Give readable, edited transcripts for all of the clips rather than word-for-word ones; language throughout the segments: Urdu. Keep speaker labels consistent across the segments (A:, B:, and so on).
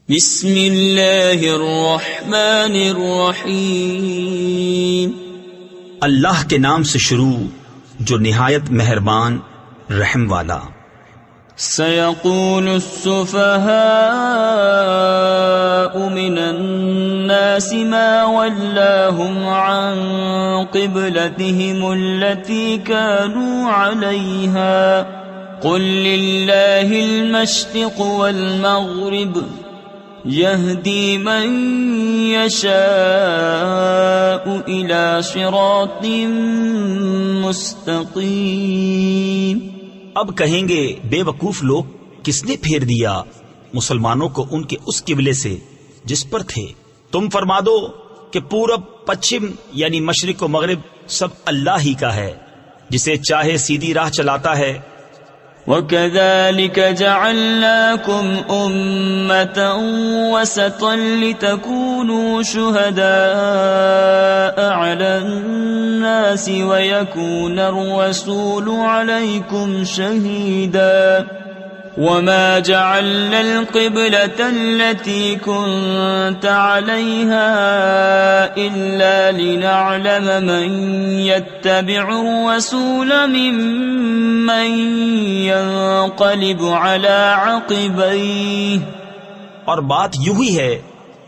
A: بسم اللہ الرحمن الرحیم،
B: اللہ کے نام سے شروع جو نہایت مہربان رحم والا۔
A: سيقول السفهاء من الناس ما ولاهم عن قبلتهم التي كانوا عليها قل لله المشرق والمغرب يهدي من يشاء إلى صراط مستقيم۔
B: اب کہیں گے بے وقوف لوگ، کس نے پھیر دیا مسلمانوں کو ان کے اس قبلے سے جس پر تھے؟ تم فرما دو کہ پورب پچھم یعنی مشرق و مغرب سب اللہ ہی کا ہے، جسے چاہے سیدھی راہ چلاتا ہے۔
A: وَكَذَلِكَ جَعَلْنَاكُمْ أُمَّةً وَسَطًا لِتَكُونُوا شُهَدَاءَ عَلَى النَّاسِ وَيَكُونَ الرَّسُولُ عَلَيْكُمْ شَهِيدًا وَمَا جَعَلْنَا الْقِبْلَةَ الَّتِي كُنْتَ عَلَيْهَا إِلَّا لِنَعْلَمَ مَنْ يَتَّبِعُ الرَّسُولَ مِمَّنْ يَنْقَلِبُ عَلَى عَقِبَيْهِ۔
B: اور بات یوں ہی ہے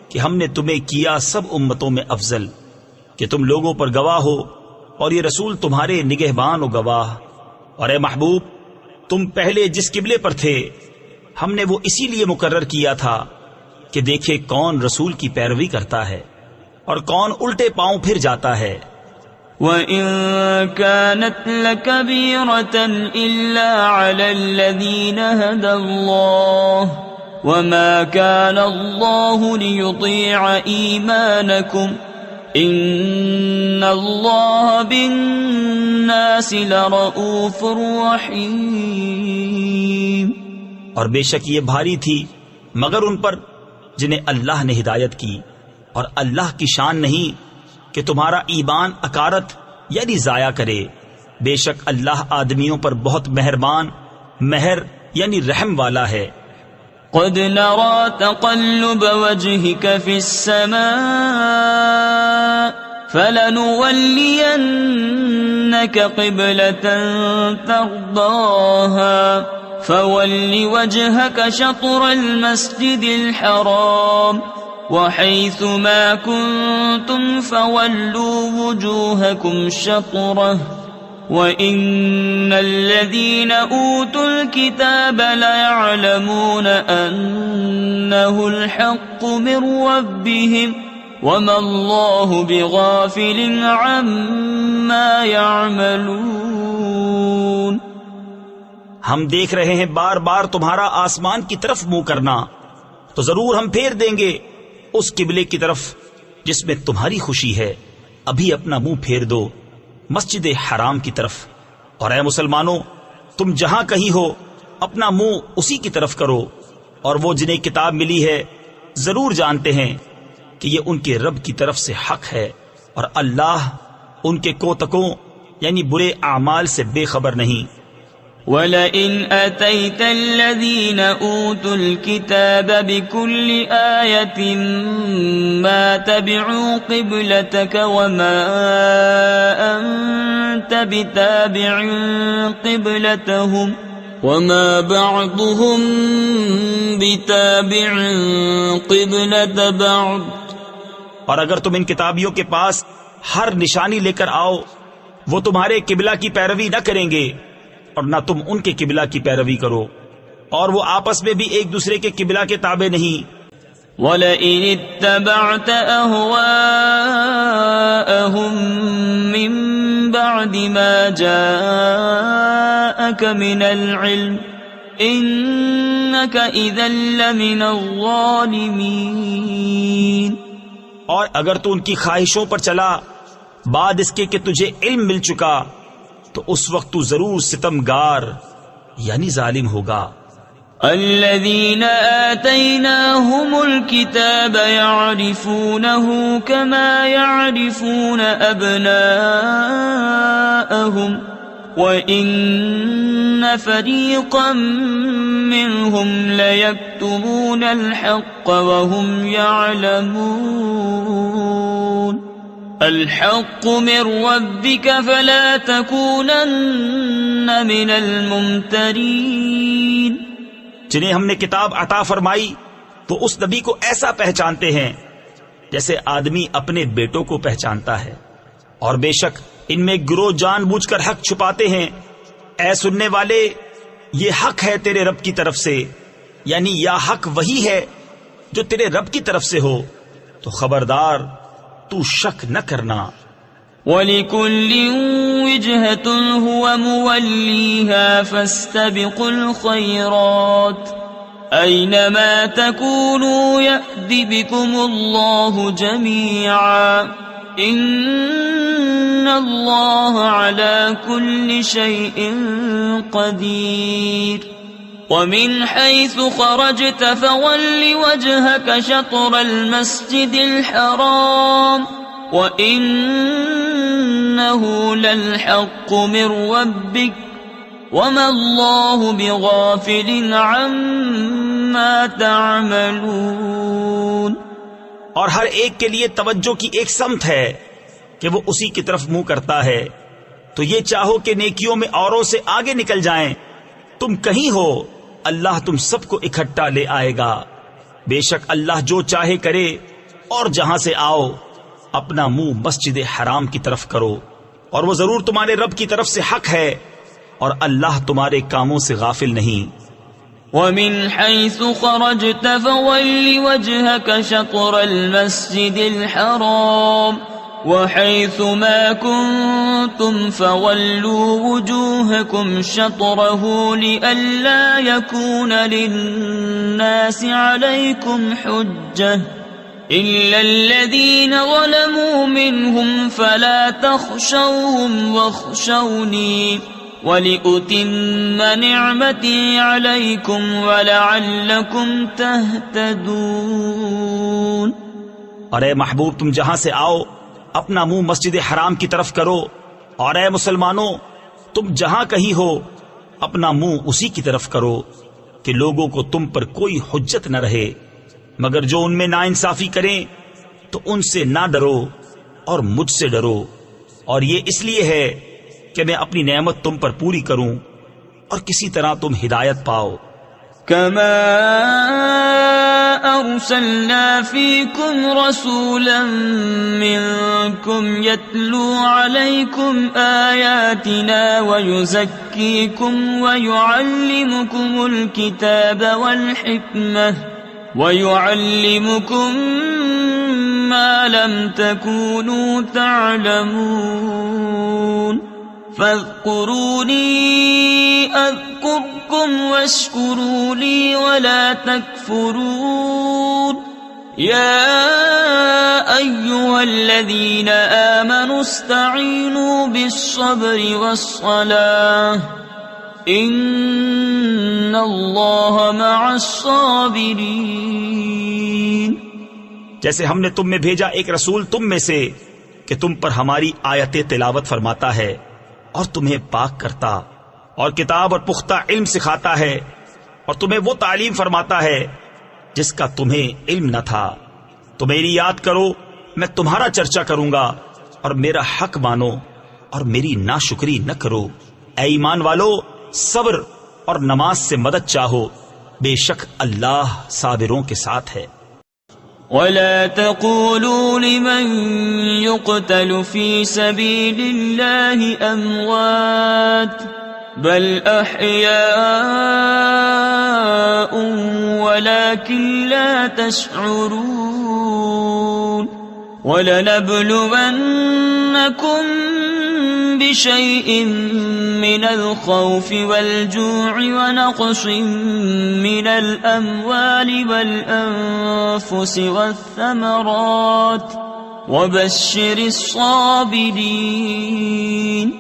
B: کہ ہم نے تمہیں کیا سب امتوں میں افضل کہ تم لوگوں پر گواہ ہو، اور یہ رسول تمہارے نگہبان و گواہ۔ اور اے محبوب، تم پہلے جس قبلے پر تھے ہم نے وہ اسی لیے مقرر کیا تھا کہ دیکھے کون رسول کی پیروی کرتا ہے اور کون الٹے پاؤں پھر جاتا ہے۔
A: وَإِن كَانَتْ لَكَبِيرَةً إِلَّا عَلَى الَّذِينَ هَدَى اللَّهُ وَمَا كَانَ اللَّهُ لِيُضِيعَ إِيمَانَكُمْ إِنَّ اللَّهَ بِالنَّاسِ لَرَءُوفٌ رَحِيمٌ۔
B: اور بے شک یہ بھاری تھی مگر ان پر جنہیں اللہ نے ہدایت کی، اور اللہ کی شان نہیں کہ تمہارا ایمان اکارت یعنی ضائع کرے۔ بے شک اللہ آدمیوں پر بہت مہربان، مہر یعنی رحم والا ہے۔
A: قد نرى تقلب وجهك في السماء فلنولينك قبلة ترضاها فول وجهك شطر المسجد الحرام وحيث ما كنتم فولوا وجوهكم شطره وَإِنَّ الَّذِينَ أُوتُوا الْكِتَابَ لَيَعْلَمُونَ أَنَّهُ الْحَقُّ مِنْ رَبِّهِمْ وَمَا اللَّهُ بِغَافِلٍ عَمَّا يَعْمَلُونَ۔
B: ہم دیکھ رہے ہیں بار بار تمہارا آسمان کی طرف منہ کرنا، تو ضرور ہم پھیر دیں گے اس قبلے کی طرف جس میں تمہاری خوشی ہے۔ ابھی اپنا منہ پھیر دو مسجد حرام کی طرف، اور اے مسلمانوں تم جہاں کہیں ہو اپنا منہ اسی کی طرف کرو۔ اور وہ جنہیں کتاب ملی ہے ضرور جانتے ہیں کہ یہ ان کے رب کی طرف سے حق ہے، اور اللہ ان کے کوتکوں یعنی برے اعمال سے بے خبر نہیں۔
A: وَلَئِنْ أَتَيْتَ الَّذِينَ أُوتُوا الْكِتَابَ بِكُلِّ آيَةٍ مَا تَبِعُوا قِبْلَتَكَ وَمَا أَنْتَ بِتَابِعٍ قِبْلَتَهُمْ وَمَا بَعْضُهُمْ بِتَابِعٍ قِبْلَةَ بَعْضٍ۔
B: اور اگر تم ان کتابیوں کے پاس ہر نشانی لے کر آؤ، وہ تمہارے قبلہ کی پیروی نہ کریں گے اور نہ تم ان کے قبلہ کی پیروی کرو، اور وہ آپس میں بھی ایک دوسرے کے قبلہ کے تابع نہیں۔
A: وَلَئِنِ اتَّبَعْتَ أَهْوَاءَهُمْ مِنْ بَعْدِ مَا جَاءَكَ مِنَ الْعِلْمِ إِنَّكَ إِذًا لَّمِنَ الظَّالِمِينَ۔
B: اور اگر تو ان کی خواہشوں پر چلا بعد اس کے کہ تجھے علم مل چکا، تو اس وقت تو ضرور ستمگار یعنی ظالم ہوگا۔
A: الذين آتيناهم الكتاب يعرفونه كما يعرفون أبناءهم وَإِنَّ فَرِيقًا مِّنْهُمْ لَيَكْتُمُونَ الْحَقَّ وَهُمْ يَعْلَمُونَ الْحَقُّ مِنْ رَبِّكَ فَلَا تَكُونَنَّ مِنَ الْمُمْتَرِينَ۔
B: جنہیں ہم نے کتاب عطا فرمائی تو اس نبی کو ایسا پہچانتے ہیں جیسے آدمی اپنے بیٹوں کو پہچانتا ہے، اور بے شک ان میں گروہ جان بوجھ کر حق چھپاتے ہیں۔ اے سننے والے، یہ حق ہے تیرے رب کی طرف سے، یعنی یا حق وہی ہے جو تیرے رب کی طرف سے ہو، تو خبردار تو شک نہ کرنا۔
A: وَلِكُلٍّ وِجْهَةٌ هُوَ مُوَلِّيهَا فَاسْتَبِقُوا الْخَيْرَاتِ أَيْنَمَا تَكُونُوا يَأْتِ بِكُمُ اللَّهُ جَمِيعًا إِنَّ اللَّهَ عَلَى كُلِّ شَيْءٍ قَدِيرٌ وَمِنْ حَيْثُ خَرَجْتَ فَوَلِّ وَجْهَكَ شَطْرَ الْمَسْجِدِ الْحَرَامِ وَإِنَّهُ لَلْحَقُّ مِنْ رَبِّكَ وَمَا اللَّهُ بِغَافِلٍ عَمَّا تَعْمَلُونَ۔
B: اور ہر ایک کے لیے توجہ کی ایک سمت ہے کہ وہ اسی کی طرف منہ کرتا ہے، تو یہ چاہو کہ نیکیوں میں اوروں سے آگے نکل جائیں، تم کہیں ہو اللہ تم سب کو اکٹھا لے آئے گا۔ بے شک اللہ جو چاہے کرے، اور جہاں سے آؤ اپنا منہ مسجد حرام کی طرف کرو، اور وہ ضرور تمہارے رب کی طرف سے حق ہے، اور اللہ تمہارے کاموں سے غافل نہیں۔
A: وَمِنْ حَيْثُ خَرَجْتَ فَوَلِّ وَجْهَكَ شَطْرَ الْمَسْجِدِ الْحَرَامِ وَحَيْثُ مَا كُنْتُمْ فَوَلُّوا وُجُوهَكُمْ شَطْرَهُ لِئَلَّا يَكُونَ لِلنَّاسِ عَلَيْكُمْ حُجَّةٌ إِلَّا الَّذِينَ ظَلَمُوا مِنْهُمْ فَلَا تَخْشَوْهُمْ وَاخْشَوْنِي وَلِأُتِمَّ نِعْمَتِي عَلَيْكُمْ وَلَعَلَّكُمْ تَهْتَدُونَ۔
B: اور اے محبوب، تم جہاں سے آؤ اپنا منہ مسجد حرام کی طرف کرو، اور اے مسلمانوں تم جہاں کہیں ہو اپنا منہ اسی کی طرف کرو، کہ لوگوں کو تم پر کوئی حجت نہ رہے، مگر جو ان میں ناانصافی کریں تو ان سے نہ ڈرو اور مجھ سے ڈرو، اور یہ اس لیے ہے کہ میں اپنی نعمت تم پر پوری کروں اور کسی طرح تم ہدایت پاؤ۔
A: كما أرسلنا فيكم رسولا منكم يتلو عليكم آياتنا ويزكيكم ويعلمكم الكتاب والحكمة ويعلمكم ما لم تكونوا تعلمون فاذكروني أذكركم واشكروا لي ولا تكفرون يا أيها الذين آمنوا استعينوا بالصبر والصلاة إن الله مع الصابرين۔
B: جیسے ہم نے تم میں بھیجا ایک رسول تم میں سے کہ تم پر ہماری آیتیں تلاوت فرماتا ہے اور تمہیں پاک کرتا اور کتاب اور پختہ علم سکھاتا ہے، اور تمہیں وہ تعلیم فرماتا ہے جس کا تمہیں علم نہ تھا۔ تو میری یاد کرو، میں تمہارا چرچا کروں گا، اور میرا حق مانو اور میری ناشکری نہ کرو۔ اے ایمان والو، صبر اور نماز سے مدد چاہو، بے شک اللہ صابروں کے ساتھ ہے۔
A: ولا تقولوا لمن يقتل في سبيل الله أموات بل أحياء ولكن لا تشعرون ولنبلونكم بشيء من الخوف والجوع ونقص من الأموال والأنفس والثمرات وبشر الصابرين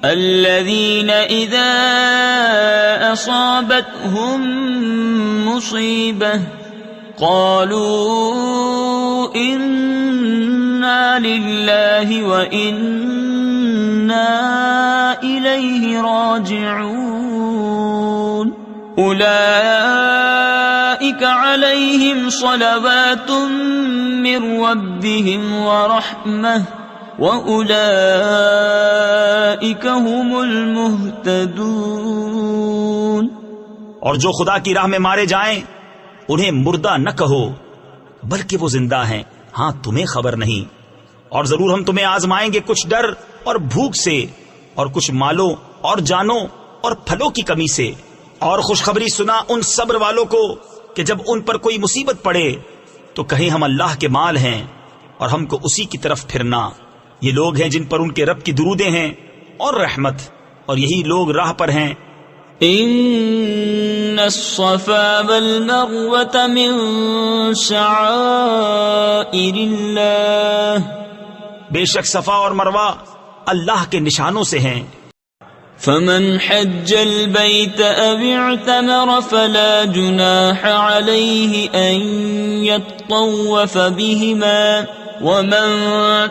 A: الذين إذا أصابتهم مصيبة قالوا إنا لله وإنا إليه راجعون أولئك عليهم صلوات من ربهم ورحمة وأولئك هم المهتدون۔
B: اور جو خدا کی راہ میں مارے جائیں انہیں مردہ نہ کہو بلکہ وہ زندہ ہیں، ہاں تمہیں خبر نہیں۔ اور ضرور ہم تمہیں آزمائیں گے کچھ ڈر اور بھوک سے، اور کچھ مالوں اور جانوں اور پھلوں کی کمی سے۔ اور خوشخبری سنا ان صبر والوں کو کہ جب ان پر کوئی مصیبت پڑے تو کہیں ہم اللہ کے مال ہیں اور ہم کو اسی کی طرف پھرنا۔ یہ لوگ ہیں جن پر ان کے رب کی درودیں ہیں اور رحمت، اور یہی لوگ راہ پر ہیں۔
A: ان الصفا والمروة من شعائر اللہ،
B: بے شک صفا اور مروہ اللہ کے نشانوں سے ہیں۔
A: فمن حج البيت أو اعتمر فلا جناح عليه أن يطوف بهما ومن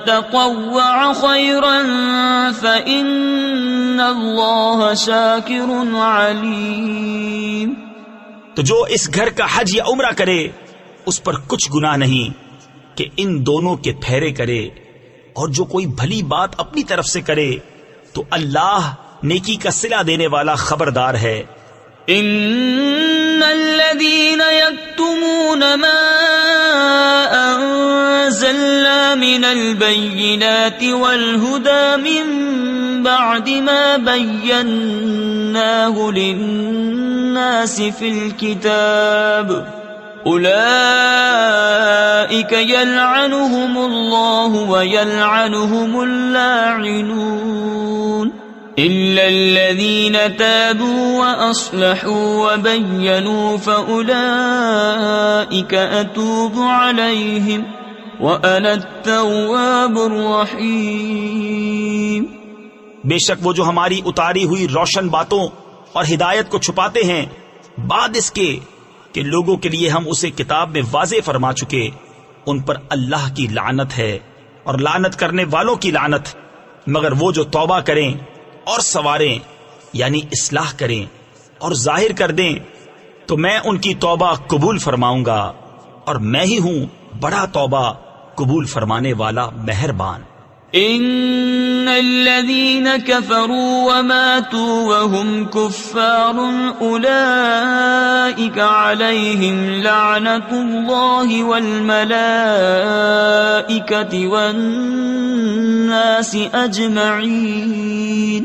A: تطوع خيرا فإن الله شاكر عليم۔
B: تو جو اس گھر کا حج یا عمرہ کرے اس پر کچھ گناہ نہیں کہ ان دونوں کے پھیرے کرے، اور جو کوئی بھلی بات اپنی طرف سے کرے تو اللہ نیکی کا صلہ دینے والا خبردار ہے۔
A: ان الذين يكتمون ما انزلنا من البينات والهدى من بعد ما بيناه للناس في الكتاب أولئك يلعنهم الله ويلعنهم اللاعنون إلا الذين تابوا وأصلحوا وبينوا فأولئك أتوب عليهم وأنا التواب الرحيم۔
B: بے شک وہ جو ہماری اتاری ہوئی روشن باتوں اور ہدایت کو چھپاتے ہیں بعد اس کے کہ لوگوں کے لیے ہم اسے کتاب میں واضح فرما چکے، ان پر اللہ کی لعنت ہے اور لعنت کرنے والوں کی لعنت، مگر وہ جو توبہ کریں اور سواریں یعنی اصلاح کریں اور ظاہر کر دیں تو میں ان کی توبہ قبول فرماؤں گا، اور میں ہی ہوں بڑا توبہ قبول فرمانے والا مہربان۔
A: ان الذين كفروا وماتوا وهم كفار اولئك عليهم لعنة الله والملائكة والناس اجمعين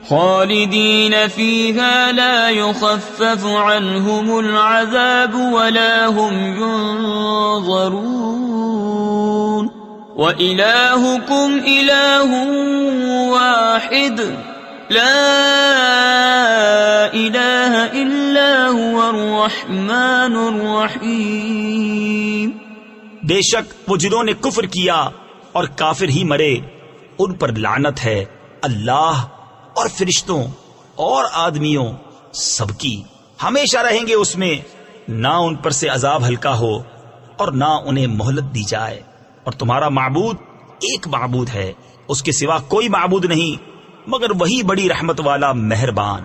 A: خالدين فيها لا يخفف عنهم العذاب ولا هم ينظرون وَإِلَٰهُكُمْ إِلَٰهٌ وَاحِدٌ لَا إِلَٰهَ إِلَّا هُوَ الرَّحْمَٰنُ الرَّحِيمُ۔
B: بے شک وہ جنہوں نے کفر کیا اور کافر ہی مرے ان پر لعنت ہے اللہ اور فرشتوں اور آدمیوں سب کی، ہمیشہ رہیں گے اس میں، نہ ان پر سے عذاب ہلکا ہو اور نہ انہیں مہلت دی جائے۔ اور تمہارا معبود ایک معبود ہے، اس کے سوا کوئی معبود نہیں مگر وہی بڑی رحمت والا مہربان۔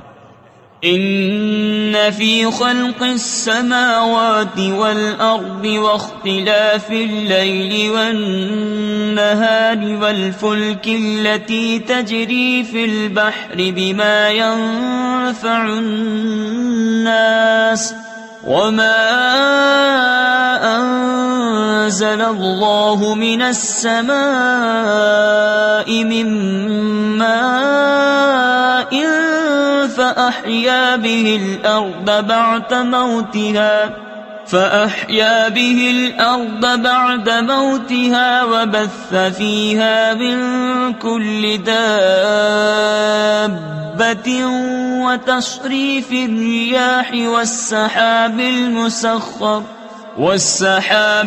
A: ان فی خلق السماوات والارض واختلاف اللیل والنہار والفلک التي تجری فی البحر بما ينفع الناس وما أنزل الله من السماء من ماء فأحيا به الأرض بعد موتها وبث فيها من كل دابة وتصريف الرياح والسحاب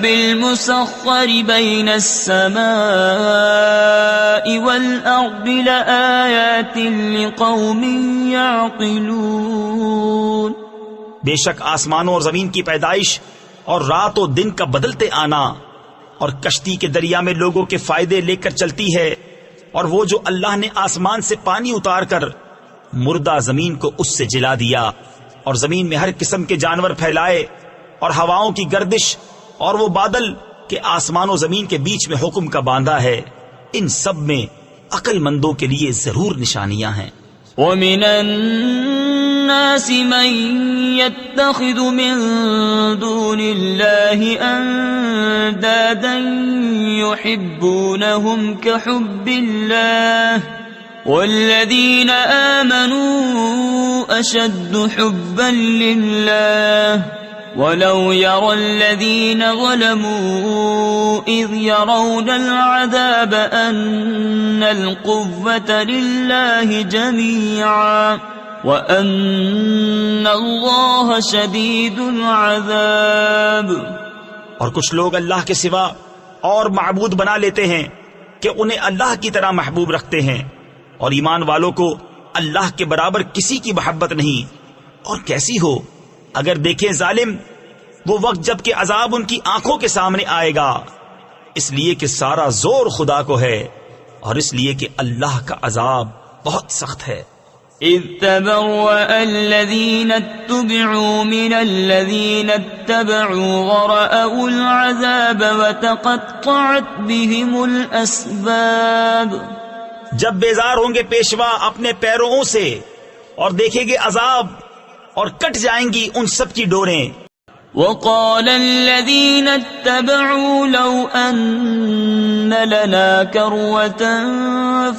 A: المسخر بين السماء والأرض لآيات لقوم يعقلون۔
B: بے شک آسمانوں اور زمین کی پیدائش اور رات و دن کا بدلتے آنا اور کشتی کے دریا میں لوگوں کے فائدے لے کر چلتی ہے، اور وہ جو اللہ نے آسمان سے پانی اتار کر مردہ زمین کو اس سے جلا دیا، اور زمین میں ہر قسم کے جانور پھیلائے، اور ہواؤں کی گردش، اور وہ بادل کہ آسمان و زمین کے بیچ میں حکم کا باندھا ہے، ان سب میں عقل مندوں کے لیے ضرور نشانیاں ہیں۔
A: وَمِنَ النَّاسِ مَن يَتَّخِذُ مِن دُونِ اللَّهِ أَندَادًا يُحِبُّونَهُمْ كَحُبِّ اللَّهِ وَالَّذِينَ آمَنُوا أَشَدُّ حُبًّا لِلَّهِ وَلَوْ يَرَى الَّذِينَ ظَلَمُوا إِذْ يَرَوْنَ الْعَذَابَ أَنَّ الْقُوَّةَ لِلَّهِ جَمِيعًا وَأَنَّ اللَّهَ شَدِيدُ الْعَذَابِ۔
B: اور کچھ لوگ اللہ کے سوا اور معبود بنا لیتے ہیں کہ انہیں اللہ کی طرح محبوب رکھتے ہیں، اور ایمان والوں کو اللہ کے برابر کسی کی محبت نہیں۔ اور کیسی ہو اگر دیکھیں ظالم وہ وقت جب کہ عذاب ان کی آنکھوں کے سامنے آئے گا، اس لیے کہ سارا زور خدا کو ہے، اور اس لیے کہ اللہ کا عذاب بہت سخت ہے۔
A: إِذْ تَبَرَّأَ الَّذِينَ اتُّبِعُوا مِنَ الَّذِينَ اتَّبَعُوا وَرَأَوُا الْعَذَابَ وَتَقَطَّعَتْ بِهِمُ الْأَسْبَابُ۔
B: جب بیزار ہوں گے پیشوا اپنے پیروؤں سے اور دیکھیں گے عذاب، اور کٹ جائیں گی ان سب کی ڈوریں۔
A: وَقَالَ الَّذِينَ اتَّبَعُوا لَوْ أَنَّ لَنَا كَرَّةً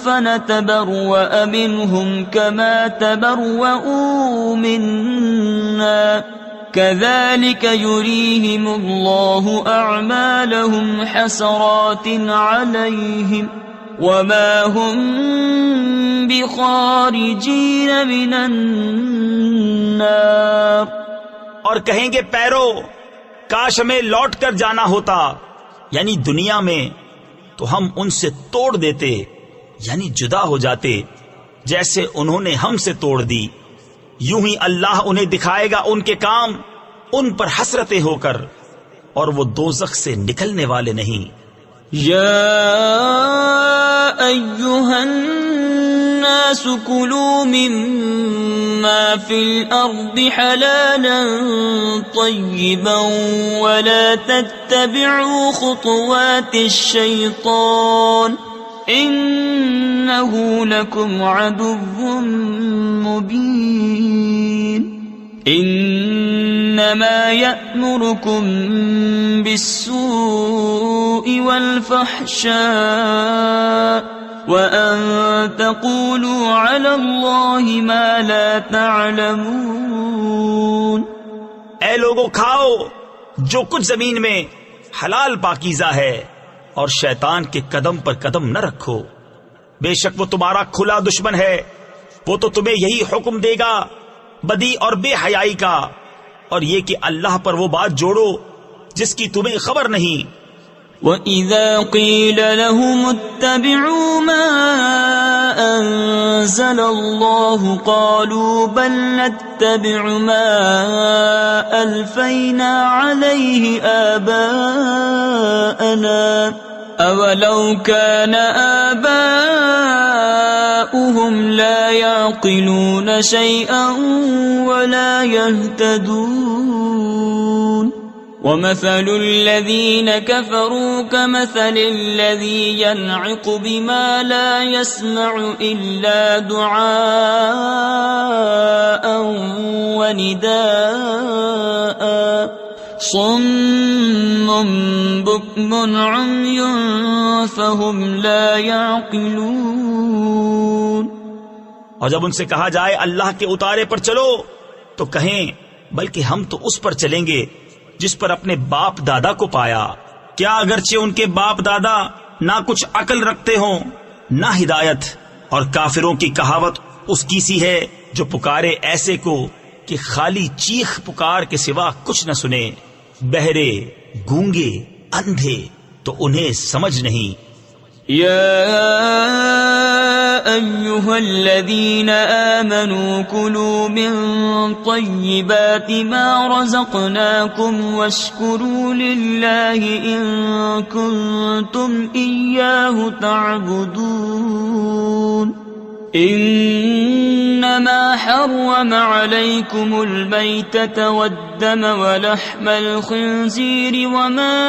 A: فَنَتَبَرَّأَ مِنْهُمْ كَمَا تَبَرَّؤُوا مِنَّا كَذَلِكَ يُرِيهِمُ اللَّهُ أَعْمَالَهُمْ حَسَرَاتٍ عَلَيْهِمْ وَمَا هُمْ بِخَارِجِينَ مِنَ النَّارِ۔
B: اور کہیں گے پیرو کاش ہمیں لوٹ کر جانا ہوتا، یعنی دنیا میں، تو ہم ان سے توڑ دیتے، یعنی جدا ہو جاتے جیسے انہوں نے ہم سے توڑ دی۔ یوں ہی اللہ انہیں دکھائے گا ان کے کام ان پر حسرتیں ہو کر، اور وہ دوزخ سے نکلنے والے نہیں۔
A: یا ایھا الناس کلوا مما فی الارض حلالا طیبا ولا تتبعوا خطوات الشیطان انہ لکم عدو مبین۔ انما یأمرکم بالسوء والفحشاء وَأَن تَقُولُوا عَلَى اللَّهِ مَا لَا تَعْلَمُونَ۔
B: اے لوگو کھاؤ جو کچھ زمین میں حلال پاکیزہ ہے، اور شیطان کے قدم پر قدم نہ رکھو، بے شک وہ تمہارا کھلا دشمن ہے، وہ تو تمہیں یہی حکم دے گا بدی اور بے حیائی کا، اور یہ کہ اللہ پر وہ بات جوڑو جس کی تمہیں خبر نہیں۔
A: وَإِذَا قِيلَ لَهُمُ اتَّبِعُوا مَا أَنزَلَ اللَّهُ قَالُوا بَلْ نَتَّبِعُ مَا أَلْفَيْنَا عَلَيْهِ آبَاءَنَا أَوَلَوْ كَانَ آبَاؤُهُمْ لَا يَعْقِلُونَ شَيْئًا وَلَا يَهْتَدُونَ۔ وَمَثَلُ الَّذِينَ كَفَرُوا كَمَثَلِ الَّذِي يَنْعِقُ بِمَا لَا يَسْمَعُ إِلَّا دُعَاءً وَنِدَاءً صُمٌّ بُكْمٌ عُمْيٌ فَهُمْ لَا يَعْقِلُونَ۔
B: اور جب ان سے کہا جائے اللہ کے اتارے پر چلو تو کہیں بلکہ ہم تو اس پر چلیں گے جس پر اپنے باپ دادا کو پایا، کیا اگرچہ ان کے باپ دادا نہ کچھ عقل رکھتے ہوں نہ ہدایت۔ اور کافروں کی کہاوت اس کی سی ہے جو پکارے ایسے کو کہ خالی چیخ پکار کے سوا کچھ نہ سنے، بہرے، گونگے، اندھے تو انہیں سمجھ نہیں۔
A: يا أيها الذين آمنوا كلوا من طيبات ما رزقناكم واشكروا لله إن كنتم إياه تعبدون إنما حرم عليكم الميتة والدم ولحم الخنزير وما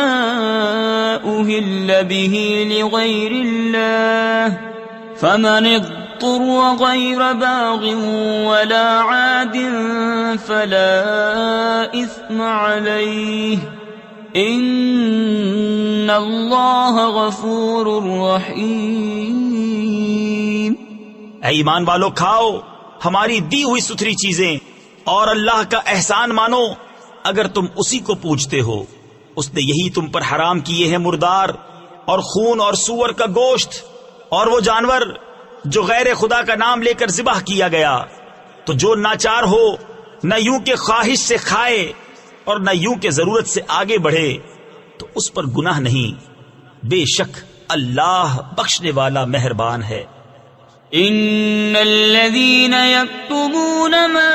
A: أهل به لغير الله فمن اضطر غير باغ ولا عاد فلا إثم عليه إن الله غفور رحيم.
B: اے ایمان والو، کھاؤ ہماری دی ہوئی ستھری چیزیں اور اللہ کا احسان مانو اگر تم اسی کو پوجتے ہو. اس نے یہی تم پر حرام کیے ہیں مردار اور خون اور سور کا گوشت اور وہ جانور جو غیر خدا کا نام لے کر ذبح کیا گیا. تو جو ناچار ہو نہ یوں کہ خواہش سے کھائے اور نہ یوں کہ ضرورت سے آگے بڑھے تو اس پر گناہ نہیں. بے شک اللہ بخشنے والا مہربان ہے.
A: ان الذين يكتمون ما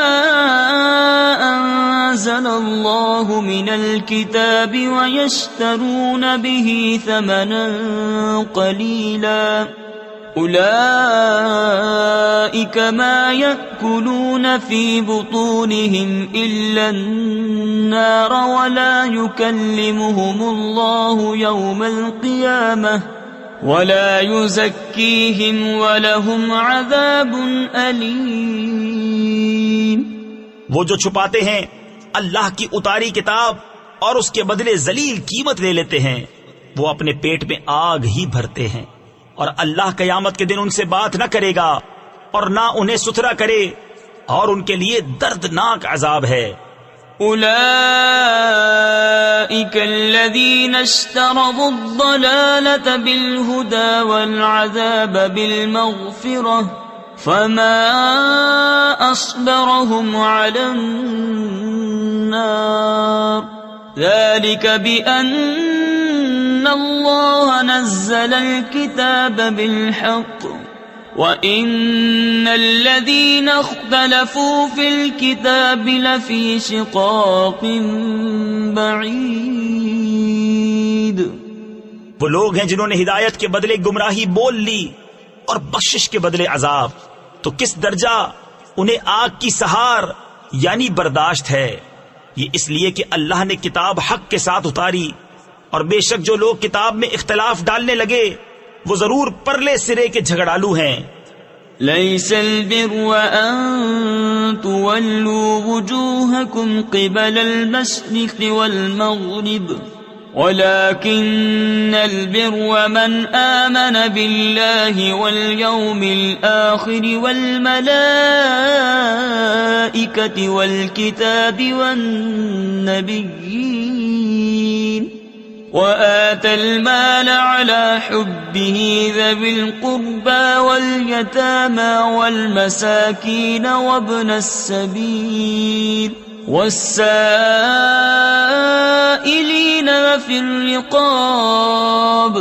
A: انزل الله من الكتاب ويشترون به ثمنا قليلا اولئك ما يأكلون في بطونهم الا النار ولا يكلمهم الله يوم القيامة ولا يزكيهم ولهم عذاب أليم.
B: وہ جو چھپاتے ہیں اللہ کی اتاری کتاب اور اس کے بدلے ذلیل قیمت لے لیتے ہیں وہ اپنے پیٹ میں آگ ہی بھرتے ہیں اور اللہ قیامت کے دن ان سے بات نہ کرے گا اور نہ انہیں ستھرا کرے اور ان کے لیے دردناک عذاب ہے.
A: أولئك الذين اشتروا الضلالة بالهدى والعذاب بالمغفرة فما أصبرهم على النار ذلك بأن الله نزل الكتاب بالحق وَإِنَّ الَّذِينَ اخْتَلَفُوا فِي الْكِتَابِ لَفِي شِقَاقٍ بَعِيدٍ.
B: وہ لوگ ہیں جنہوں نے ہدایت کے بدلے گمراہی بول لی اور بخشش کے بدلے عذاب. تو کس درجہ انہیں آگ کی سہار یعنی برداشت ہے. یہ اس لیے کہ اللہ نے کتاب حق کے ساتھ اتاری اور بے شک جو لوگ کتاب میں اختلاف ڈالنے لگے وہ ضرور پرلے سرے کے جھگڑالو ہیں.
A: ليس البر أن تولوا وجوهكم قبل المشرق والمغرب ولكن البر من آمن بالله واليوم الآخر والملائكة والكتاب والنبيين وآتى المال على حبه ذوي القربى واليتامى والمساكين وابن السبيل والسائلين وفي الرقاب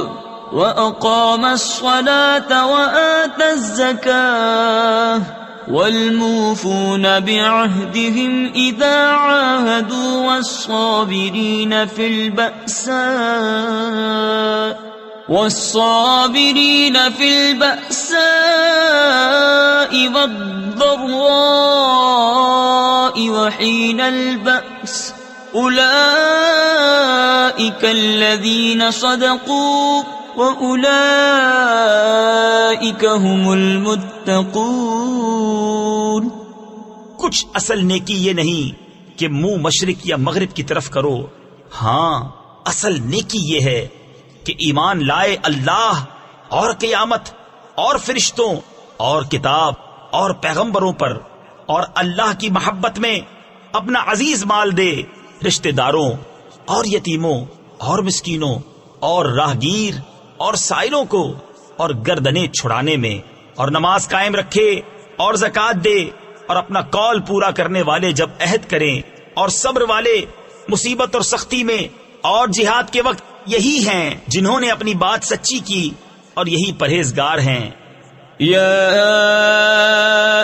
A: وأقام الصلاة وآتى الزكاة والموفون بعهدهم إذا عاهدوا والصابرين في البأساء والضراء وحين البأس أولئك الذين صدقوا وَأُولَئِكَ هُمُ الْمُتَّقُونَ.
B: کچھ اصل نیکی یہ نہیں کہ منہ مشرق یا مغرب کی طرف کرو. ہاں اصل نیکی یہ ہے کہ ایمان لائے اللہ اور قیامت اور فرشتوں اور کتاب اور پیغمبروں پر اور اللہ کی محبت میں اپنا عزیز مال دے رشتہ داروں اور یتیموں اور مسکینوں اور راہگیر اور سائلوں کو اور گردنیں چھڑانے میں اور نماز قائم رکھے اور زکوٰۃ دے اور اپنا قول پورا کرنے والے جب عہد کریں اور صبر والے مصیبت اور سختی میں اور جہاد کے وقت یہی ہیں جنہوں نے اپنی بات سچی کی اور یہی پرہیزگار ہیں۔
A: يا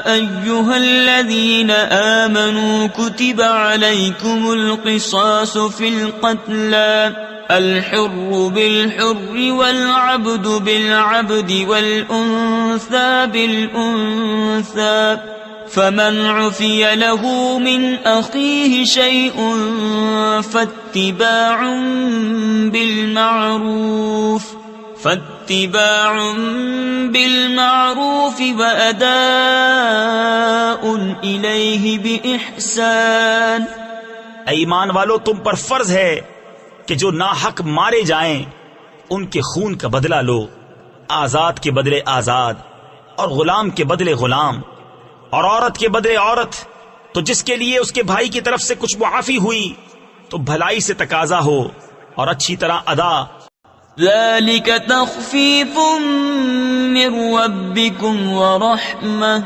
A: أيها الذين آمنوا كتب عليكم القصاص في القتلى الحر بالحر والعبد بالعبد والأنثى بالأنثى فمن عفي له من أخيه شيء فاتباع بالمعروف وأداء إليه بإحسان۔
B: اے ایمان والو، تم پر فرض ہے کہ جو ناحق مارے جائیں ان کے خون کا بدلہ لو، آزاد کے بدلے آزاد اور غلام کے بدلے غلام اور عورت کے بدلے عورت۔ تو جس کے لیے اس کے بھائی کی طرف سے کچھ معافی ہوئی تو بھلائی سے تقاضا ہو اور اچھی طرح ادا۔
A: ذلك تخفيف من ربكم ورحمة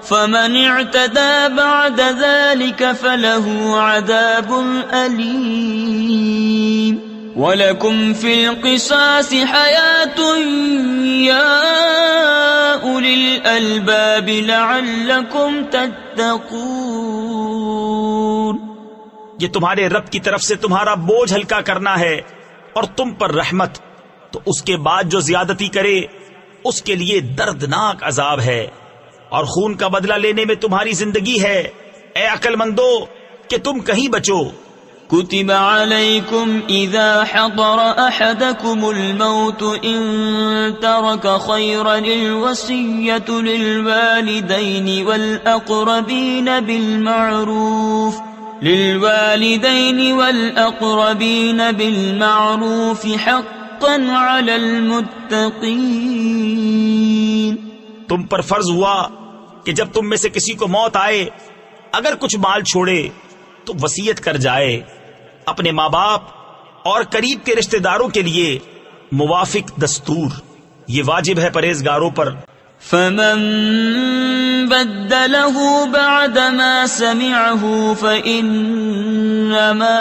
A: فمن اعتدى بعد ذلك فله عذاب أليم ولكم في القصاص حياة يا أولي الألباب لعلكم تتقون۔
B: یہ تمہارے رب کی طرف سے تمہارا بوجھ ہلکا کرنا ہے اور تم پر رحمت، تو اس کے بعد جو زیادتی کرے اس کے لیے دردناک عذاب ہے، اور خون کا بدلہ لینے میں تمہاری زندگی ہے۔ اے عقل مندو کہ تم کہیں بچو۔
A: كتب عليكم إذا حضر أحدكم الموت إن ترك خيرا الوصية للوالدين والأقربين بالمعروف حقا على المتقين۔
B: تم پر فرض ہوا کہ جب تم میں سے کسی کو موت آئے، اگر کچھ مال چھوڑے تو وصیت کر جائے اپنے ماں باپ اور قریب کے رشتہ داروں کے لیے موافق دستور، یہ واجب ہے پرہیزگاروں پر۔
A: فمن بدله بعد ما سمعه فإنما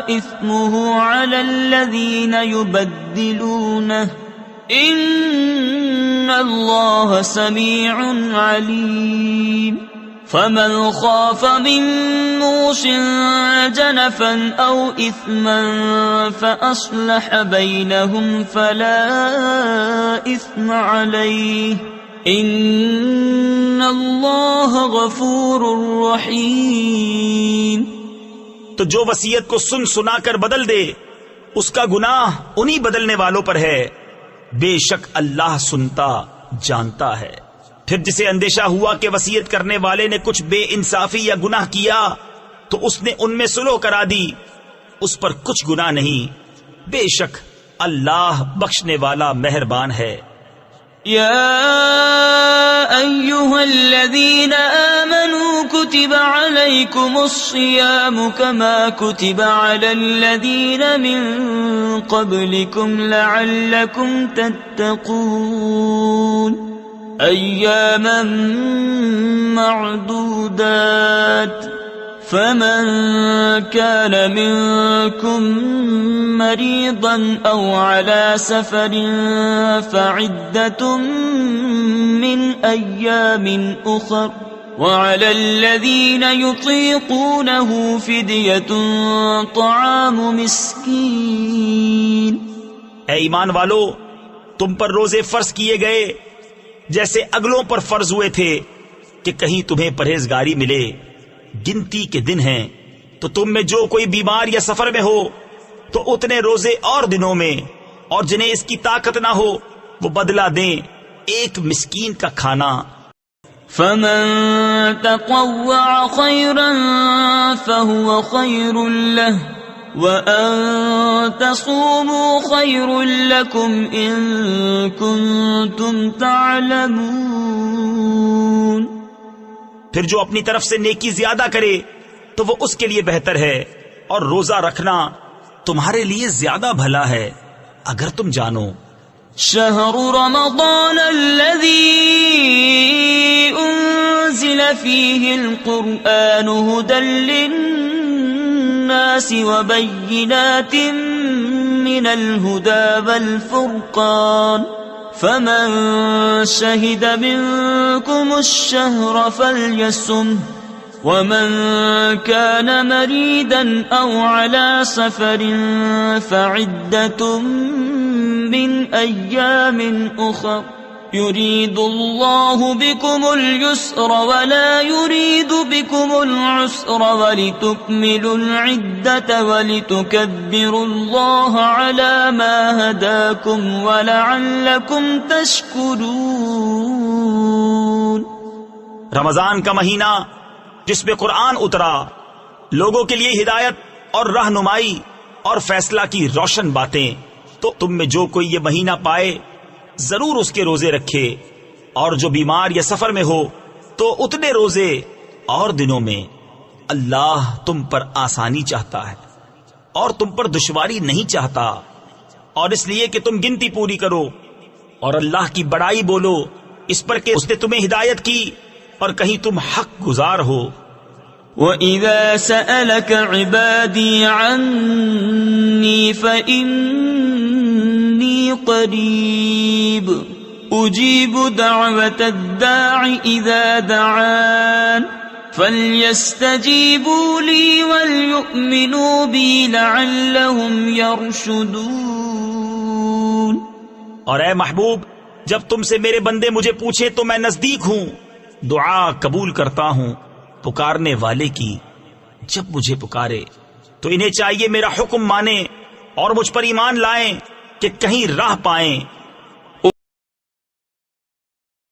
A: إثمه على الذين يبدلونه إن الله سميع عليم۔ فمن خاف من موص جنفا أو إثما فأصلح بينهم فلا إثم عليه إن الله غفور رحيم۔
B: تو جو وصیت کو سن سنا کر بدل دے اس کا گناہ انہی بدلنے والوں پر ہے، بے شک اللہ سنتا جانتا ہے۔ پھر جسے اندیشہ ہوا کہ وصیت کرنے والے نے کچھ بے انصافی یا گناہ کیا تو اس نے ان میں صلح کرا دی، اس پر کچھ گناہ نہیں، بے شک اللہ بخشنے والا مہربان ہے۔
A: یا ایھا الذین آمنوا کتب علیکم الصیام کما کتب علی الذین من قبلکم لعلکم تتقون ایاما معدودات فمن كان منكم مريضا أو على سفر فعدة من أيام أخر وعلى الذين يطيقونه فدية طعام مسكين۔
B: اے ایمان والو، تم پر روزے فرض کیے گئے جیسے اگلوں پر فرض ہوئے تھے کہ کہیں تمہیں پرہیزگاری ملے۔ گنتی کے دن ہیں تو تم میں جو کوئی بیمار یا سفر میں ہو تو اتنے روزے اور دنوں میں، اور جنہیں اس کی طاقت نہ ہو وہ بدلہ دیں ایک مسکین کا کھانا۔
A: فمن تطوع خيرا فهو خير له وأن تصوموا خير لكم إن كنتم تعلمون۔
B: پھر جو اپنی طرف سے نیکی زیادہ کرے تو وہ اس کے لیے بہتر ہے، اور روزہ رکھنا تمہارے لیے زیادہ بھلا ہے اگر تم جانو۔
A: شهر رمضان الذي أنزل فيه القرآن هدى للناس للناس وبينات من الهدى والفرقان فمن شهد منكم الشهر فليصمه ومن كان مريدا أو على سفر فعدة من أيام أخر يريد الله بكم اليسر ولا يريد بكم العسر ولتكملوا العدة ولتكبروا الله على ما هداكم ولعلكم تشكرون.
B: رمضان کا مہینہ جس میں قرآن اترا لوگوں کے لیے ہدایت اور رہنمائی اور فیصلہ کی روشن باتیں، تو تم میں جو کوئی یہ مہینہ پائے ضرور اس کے روزے رکھے، اور جو بیمار یا سفر میں ہو تو اتنے روزے اور دنوں میں. اللہ تم پر آسانی چاہتا ہے اور تم پر دشواری نہیں چاہتا، اور اس لیے کہ تم گنتی پوری کرو اور اللہ کی بڑائی بولو اس پر کہ اس نے تمہیں ہدایت کی اور کہیں تم حق گزار ہو.
A: وَإِذَا سَأَلَكَ عِبَادِي عَنِّي فَإِنِّي قَرِيبٌ أُجِيبُ دَعْوَةَ الدَّاعِ إِذَا دَعَانِ فَلْيَسْتَجِيبُوا لِي وَلْيُؤْمِنُوا بِي لَعَلَّهُمْ يَرْشُدُونَ.
B: اور اے محبوب، جب تم سے میرے بندے مجھے پوچھے تو میں نزدیک ہوں، دعا قبول کرتا ہوں پکارنے والے کی. جب مجھے پکارے تو انہیں چاہیے میرا حکم مانیں اور مجھ پر ایمان لائیں کہ کہیں راہ پائیں